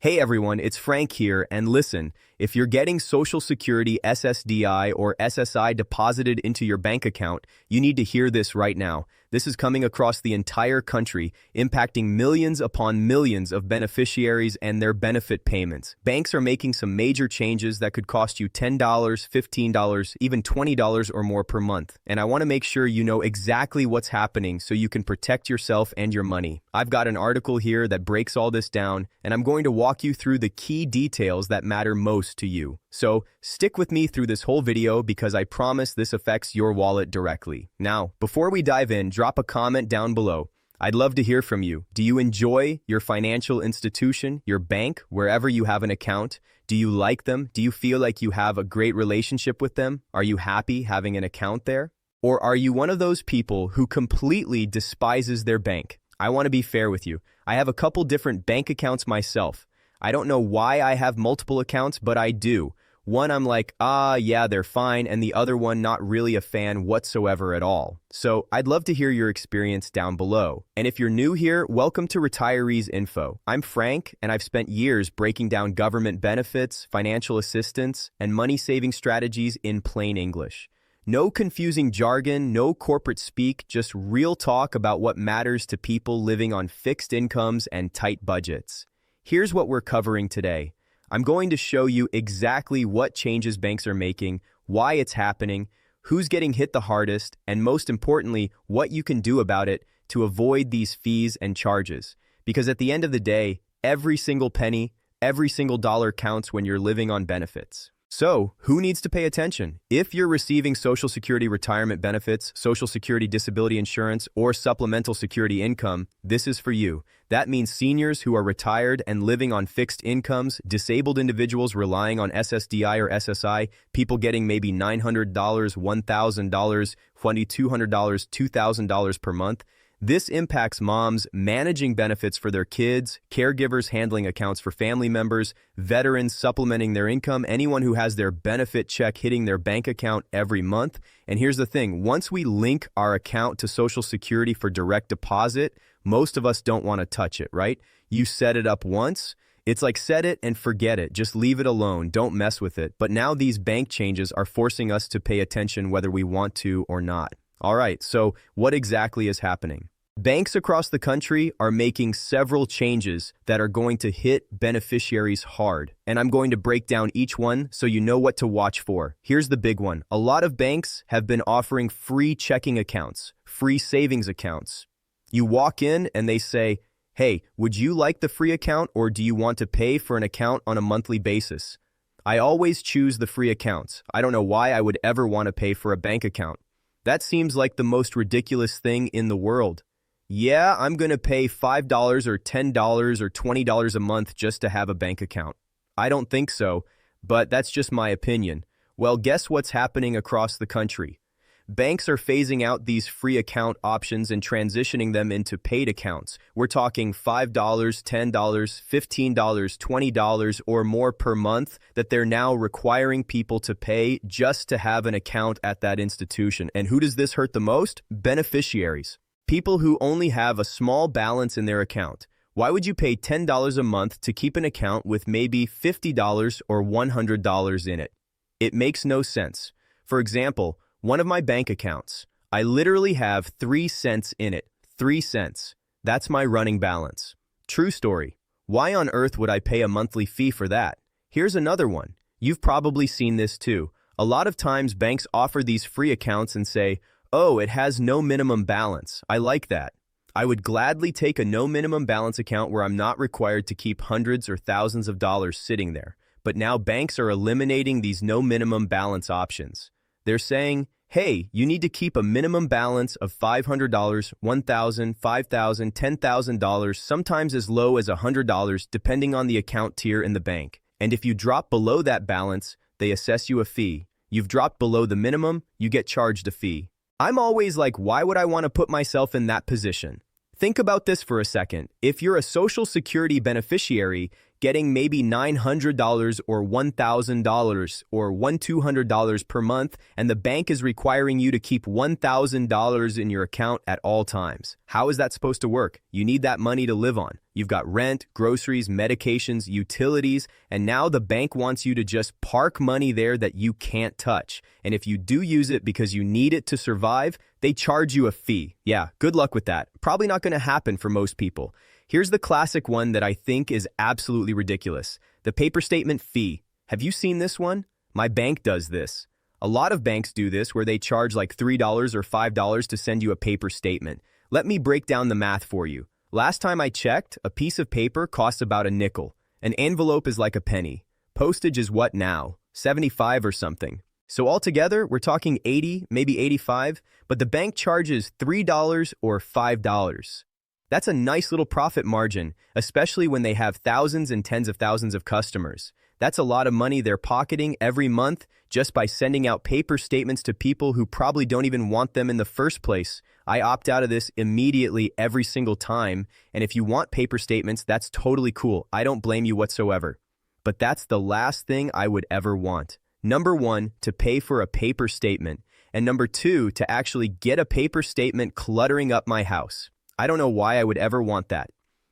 Hey everyone, it's Frank here, and listen, if you're getting Social Security SSDI or SSI deposited into your bank account, you need to hear this right now. This is coming across the entire country, impacting millions upon millions of beneficiaries and their benefit payments. Banks are making some major changes that could cost you $10, $15, even $20 or more per month. And I want to make sure you know exactly what's happening so you can protect yourself and your money. I've got an article here that breaks all this down, and I'm going to walk you through the key details that matter most to you. So stick with me through this whole video because I promise this affects your wallet directly. Now, before we dive in, drop a comment down below. I'd love to hear from you. Do you enjoy your financial institution, your bank, wherever you have an account? Do you like them? Do you feel like you have a great relationship with them? Are you happy having an account there? Or are you one of those people who completely despises their bank? I want to be fair with you. I have a couple different bank accounts myself. I don't know why I have multiple accounts, but I do. One I'm like, yeah, they're fine, and the other one not really a fan whatsoever at all. So I'd love to hear your experience down below. And if you're new here, welcome to Retirees Info. I'm Frank, and I've spent years breaking down government benefits, financial assistance, and money-saving strategies in plain English. No confusing jargon, no corporate speak, just real talk about what matters to people living on fixed incomes and tight budgets. Here's what we're covering today. I'm going to show you exactly what changes banks are making, why it's happening, who's getting hit the hardest, and most importantly, what you can do about it to avoid these fees and charges. Because at the end of the day, every single penny, every single dollar counts when you're living on benefits. So, who needs to pay attention? If you're receiving Social Security retirement benefits, Social Security disability insurance, or supplemental security income, this is for you. That means seniors who are retired and living on fixed incomes, disabled individuals relying on SSDI or SSI, people getting maybe $900, $1,000, $2,200, $2,000 per month. This impacts moms managing benefits for their kids, caregivers handling accounts for family members, veterans supplementing their income, anyone who has their benefit check hitting their bank account every month. And here's the thing, once we link our account to Social Security for direct deposit, most of us don't want to touch it, right? You set it up once, it's like set it and forget it, just leave it alone, don't mess with it. But now these bank changes are forcing us to pay attention whether we want to or not. All right, so what exactly is happening? Banks across the country are making several changes that are going to hit beneficiaries hard, and I'm going to break down each one so you know what to watch for. Here's the big one. A lot of banks have been offering free checking accounts, free savings accounts. You walk in and they say, hey, would you like the free account or do you want to pay for an account on a monthly basis? I always choose the free accounts. I don't know why I would ever want to pay for a bank account. That seems like the most ridiculous thing in the world. Yeah, I'm going to pay $5 or $10 or $20 a month just to have a bank account. I don't think so, but that's just my opinion. Well, guess what's happening across the country? Banks are phasing out these free account options and transitioning them into paid accounts. We're talking $5, $10, $15, $20 or more per month that they're now requiring people to pay just to have an account at that institution. And who does this hurt the most? Beneficiaries. People who only have a small balance in their account. Why would you pay $10 a month to keep an account with maybe $50 or $100 in it? It makes no sense. For example, one of my bank accounts, I literally have 3 cents in it. 3 cents. That's my running balance. True story. Why on earth would I pay a monthly fee for that? Here's another one. You've probably seen this too. A lot of times banks offer these free accounts and say, oh, it has no minimum balance. I like that. I would gladly take a no minimum balance account where I'm not required to keep hundreds or thousands of dollars sitting there. But now banks are eliminating these no minimum balance options. They're saying, hey, you need to keep a minimum balance of $500, $1,000, $5,000, $10,000, sometimes as low as $100, depending on the account tier in the bank. And if you drop below that balance, they assess you a fee. You've dropped below the minimum, you get charged a fee. I'm always like, why would I want to put myself in that position? Think about this for a second. If you're a Social Security beneficiary, getting maybe $900 or $1,000 or $1,200 per month, and the bank is requiring you to keep $1,000 in your account at all times. How is that supposed to work? You need that money to live on. You've got rent, groceries, medications, utilities, and now the bank wants you to just park money there that you can't touch. And if you do use it because you need it to survive, they charge you a fee. Yeah, good luck with that. Probably not going to happen for most people. Here's the classic one that I think is absolutely ridiculous. The paper statement fee. Have you seen this one? My bank does this. A lot of banks do this where they charge like $3 or $5 to send you a paper statement. Let me break down the math for you. Last time I checked, a piece of paper costs about a nickel. An envelope is like a penny. Postage is what now? 75 or something. So altogether, we're talking 80, maybe 85, but the bank charges $3 or $5. That's a nice little profit margin, especially when they have thousands and tens of thousands of customers. That's a lot of money they're pocketing every month just by sending out paper statements to people who probably don't even want them in the first place. I opt out of this immediately every single time, and if you want paper statements, that's totally cool. I don't blame you whatsoever. But that's the last thing I would ever want. Number one, to pay for a paper statement, and number two, to actually get a paper statement cluttering up my house. I don't know why I would ever want that.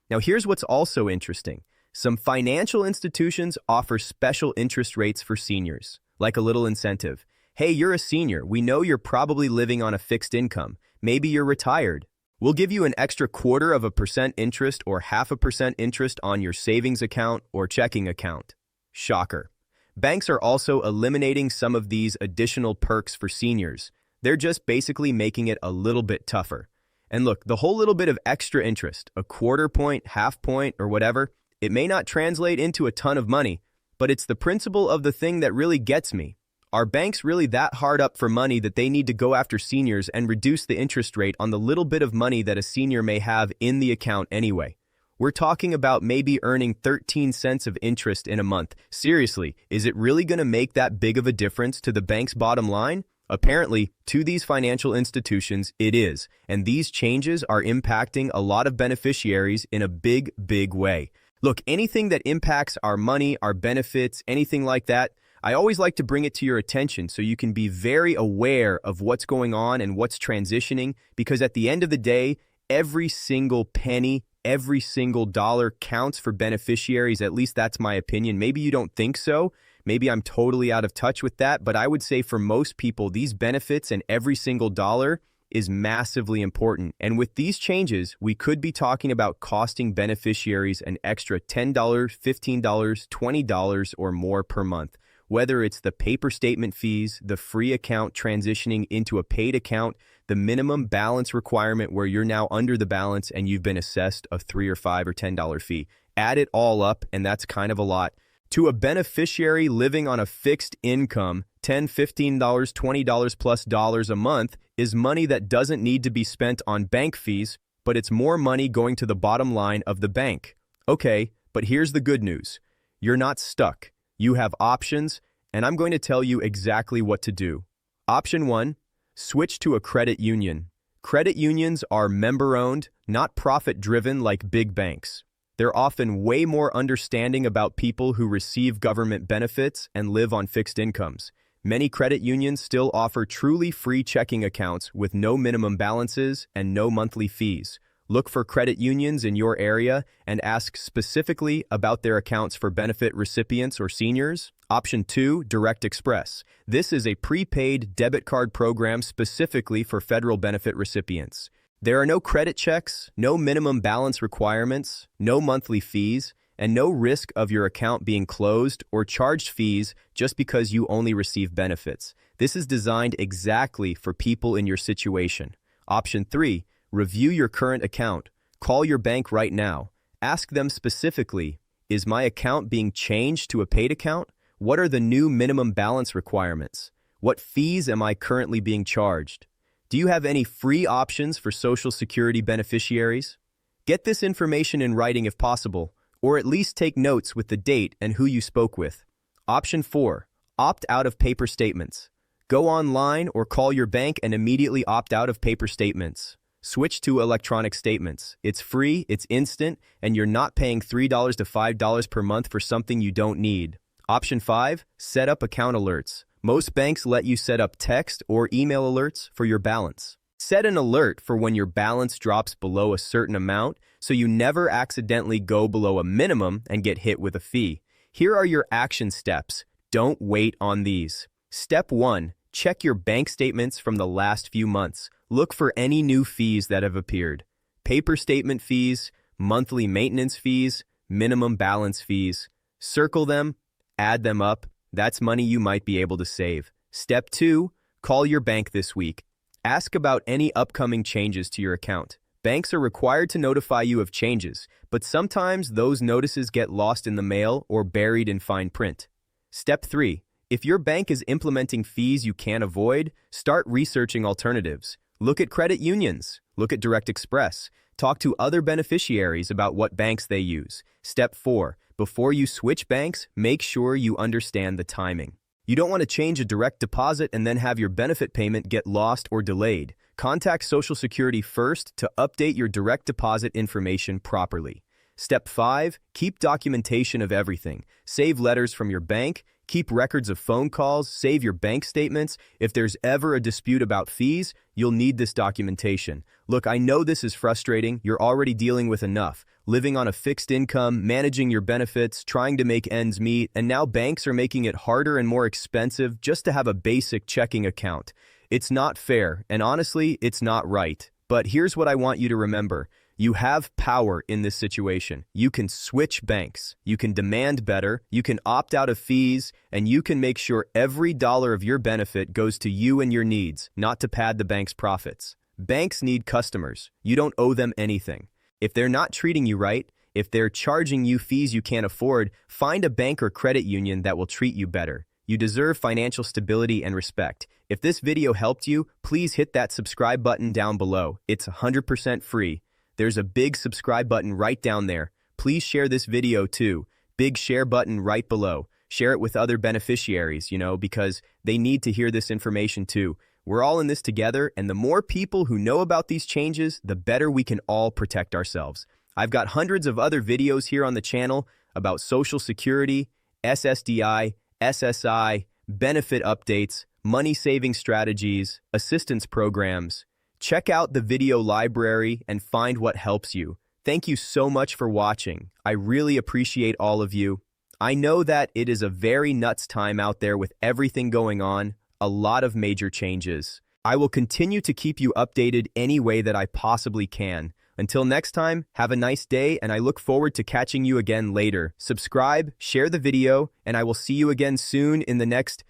Now, here's what's also interesting. Some financial institutions offer special interest rates for seniors, like a little incentive. Hey, you're a senior. We know you're probably living on a fixed income. Maybe you're retired. We'll give you an extra 0.25% interest or 0.5% interest on your savings account or checking account. Shocker. Banks are also eliminating some of these additional perks for seniors. They're just basically making it a little bit tougher. And look, the whole little bit of extra interest, a 0.25 point, 0.5 point, or whatever, it may not translate into a ton of money, but it's the principle of the thing that really gets me. Are banks really that hard up for money that they need to go after seniors and reduce the interest rate on the little bit of money that a senior may have in the account anyway? We're talking about maybe earning 13 cents of interest in a month. Seriously, is it really going to make that big of a difference to the bank's bottom line? Apparently, to these financial institutions, it is, and these changes are impacting a lot of beneficiaries in a big, big way. Look, anything that impacts our money, our benefits, anything like that, I always like to bring it to your attention so you can be very aware of what's going on and what's transitioning, because at the end of the day, every single penny, every single dollar counts for beneficiaries. At least that's my opinion. Maybe you don't think so. Maybe I'm totally out of touch with that, but I would say for most people, these benefits and every single dollar is massively important. And with these changes, we could be talking about costing beneficiaries an extra $10, $15, $20 or more per month. Whether it's the paper statement fees, the free account transitioning into a paid account, the minimum balance requirement where you're now under the balance and you've been assessed a $3 or $5 or $10 fee. Add it all up, and that's kind of a lot. To a beneficiary living on a fixed income, $10, $15, $20 plus dollars a month is money that doesn't need to be spent on bank fees, but it's more money going to the bottom line of the bank. Okay, but here's the good news. You're not stuck. You have options, and I'm going to tell you exactly what to do. Option 1, switch to a credit union. Credit unions are member-owned, not profit-driven like big banks. They're often way more understanding about people who receive government benefits and live on fixed incomes. Many credit unions still offer truly free checking accounts with no minimum balances and no monthly fees. Look for credit unions in your area and ask specifically about their accounts for benefit recipients or seniors. Option 2, Direct Express. This is a prepaid debit card program specifically for federal benefit recipients. There are no credit checks, no minimum balance requirements, no monthly fees, and no risk of your account being closed or charged fees just because you only receive benefits. This is designed exactly for people in your situation. Option 3, review your current account. Call your bank right now. Ask them specifically, is my account being changed to a paid account? What are the new minimum balance requirements? What fees am I currently being charged? Do you have any free options for Social Security beneficiaries? Get this information in writing if possible, or at least take notes with the date and who you spoke with. Option 4, opt out of paper statements. Go online or call your bank and immediately opt out of paper statements. Switch to electronic statements. It's free, it's instant, and you're not paying $3 to $5 per month for something you don't need. Option 5, set up account alerts. Most banks let you set up text or email alerts for your balance. Set an alert for when your balance drops below a certain amount so you never accidentally go below a minimum and get hit with a fee. Here are your action steps. Don't wait on these. Step 1. Check your bank statements from the last few months. Look for any new fees that have appeared. Paper statement fees, monthly maintenance fees, minimum balance fees. Circle them, add them up. That's money you might be able to save. Step 2. Call your bank this week. Ask about any upcoming changes to your account. Banks are required to notify you of changes, but sometimes those notices get lost in the mail or buried in fine print. Step 3. If your bank is implementing fees you can't avoid, start researching alternatives. Look at credit unions. Look at Direct Express. Talk to other beneficiaries about what banks they use. Step 4. Before you switch banks, make sure you understand the timing. You don't want to change a direct deposit and then have your benefit payment get lost or delayed. Contact Social Security first to update your direct deposit information properly. Step 5. Keep documentation of everything. Save letters from your bank. Keep records of phone calls. Save your bank statements. If there's ever a dispute about fees, you'll need this documentation. Look, I know this is frustrating. You're already dealing with enough. Living on a fixed income, managing your benefits, trying to make ends meet, and now banks are making it harder and more expensive just to have a basic checking account. It's not fair, and honestly, it's not right. But here's what I want you to remember. You have power in this situation. You can switch banks. You can demand better. You can opt out of fees, and you can make sure every dollar of your benefit goes to you and your needs, not to pad the bank's profits. Banks need customers. You don't owe them anything. If they're not treating you right, if they're charging you fees you can't afford, find a bank or credit union that will treat you better. You deserve financial stability and respect. If this video helped you, please hit that subscribe button down below. It's 100% free. There's a big subscribe button right down there. Please share this video too. Big share button right below. Share it with other beneficiaries, because they need to hear this information too. We're all in this together, and the more people who know about these changes, the better we can all protect ourselves. I've got hundreds of other videos here on the channel about Social Security, SSDI, SSI, benefit updates, money-saving strategies, assistance programs. Check out the video library and find what helps you. Thank you so much for watching. I really appreciate all of you. I know that it is a very nuts time out there with everything going on, a lot of major changes. I will continue to keep you updated any way that I possibly can. Until next time, have a nice day, and I look forward to catching you again later. Subscribe, share the video, and I will see you again soon in the next